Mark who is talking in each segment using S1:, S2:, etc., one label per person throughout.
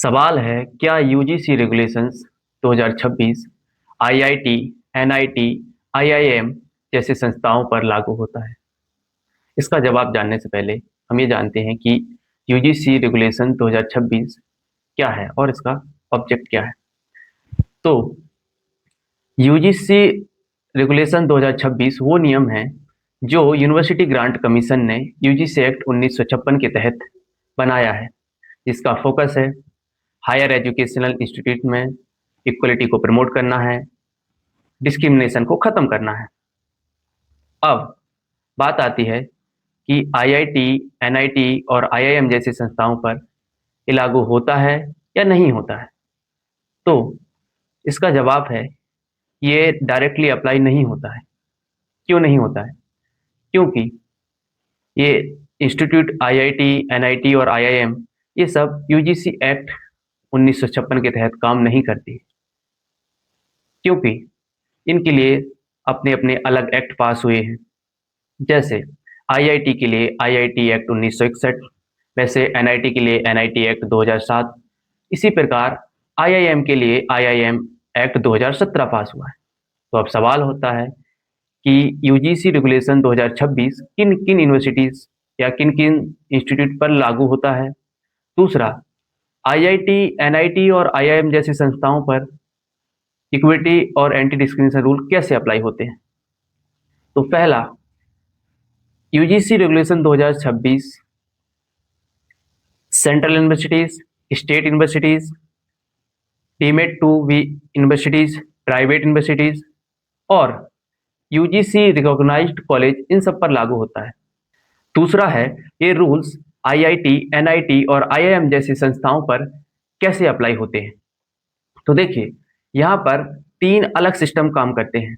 S1: सवाल है, क्या UGC regulations 2026 IIT, NIT, IIM जैसे संस्थाओं पर लागू होता है? इसका जवाब जानने से पहले हम ये जानते हैं कि यूजीसी रेगुलेशन 2026 क्या है और इसका ऑब्जेक्ट क्या है। तो यूजीसी रेगुलेशन 2026 वो नियम है जो यूनिवर्सिटी ग्रांट कमीशन ने यूजीसी एक्ट 1956 के तहत बनाया है, जिसका फोकस है हायर एजुकेशनल इंस्टीट्यूट में इक्वलिटी को प्रमोट करना है, डिस्क्रिमिनेशन को खत्म करना है। अब बात आती है कि आईआईटी, एनआईटी और आईआईएम जैसी संस्थाओं पर ये लागू होता है या नहीं होता है। तो इसका जवाब है, ये डायरेक्टली अप्लाई नहीं होता है। क्यों नहीं होता है? क्योंकि ये इंस्टीट्यूट आईआईटी, एनआईटी और आईआईएम ये सब यूजीसी एक्ट 1956 के तहत काम नहीं करती, क्योंकि इनके लिए अपने अपने अलग एक्ट पास हुए हैं। जैसे आईआईटी के लिए आईआईटी एक्ट 1961, वैसे एनआईटी के लिए एनआईटी एक्ट 2007, इसी प्रकार आईआईएम के लिए आईआईएम एक्ट 2017 पास हुआ है। तो अब सवाल होता है कि यूजीसी रेगुलेशन 2026 किन किन यूनिवर्सिटीज या किन किन इंस्टीट्यूट पर लागू होता है। दूसरा, आईआईटी, एनआईटी और आईआईएम जैसी संस्थाओं पर इक्विटी और एंटी डिस्क्रिमिनेशन रूल कैसे अप्लाई होते हैं। तो पहला, UGC regulation 2026 central universities, state universities, deemed to be universities, private universities और यूजीसी रिकॉग्नाइज्ड कॉलेज, इन सब पर लागू होता है। दूसरा है, ये रूल्स आईआईटी, एनआईटी और आईआईएम जैसी संस्थाओं पर कैसे अप्लाई होते हैं। तो देखिए, यहाँ पर तीन अलग सिस्टम काम करते हैं।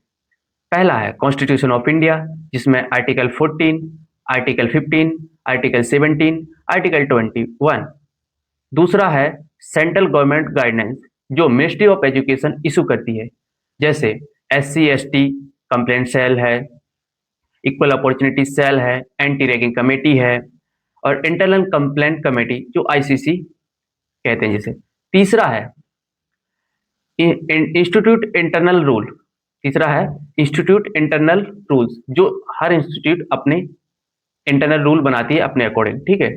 S1: पहला है कॉन्स्टिट्यूशन ऑफ इंडिया, जिसमें आर्टिकल 14, आर्टिकल 15, आर्टिकल 17, आर्टिकल 21। दूसरा है सेंट्रल गवर्नमेंट गाइडेंस, जो मिनिस्ट्री ऑफ एजुकेशन इशू करती है, जैसे SC ST कंप्लेंट सेल है, इक्वल अपॉर्चुनिटी सेल है, एंटी रैगिंग कमेटी है और इंटरनल कंप्लेंट कमेटी, जो ICC कहते हैं जिसे। तीसरा है इंस्टीट्यूट इंटरनल रूल। तीसरा है इंस्टीट्यूट इंटरनल रूल्स, जो हर इंस्टीट्यूट अपने इंटरनल रूल बनाती है अपने अकॉर्डिंग, ठीक है।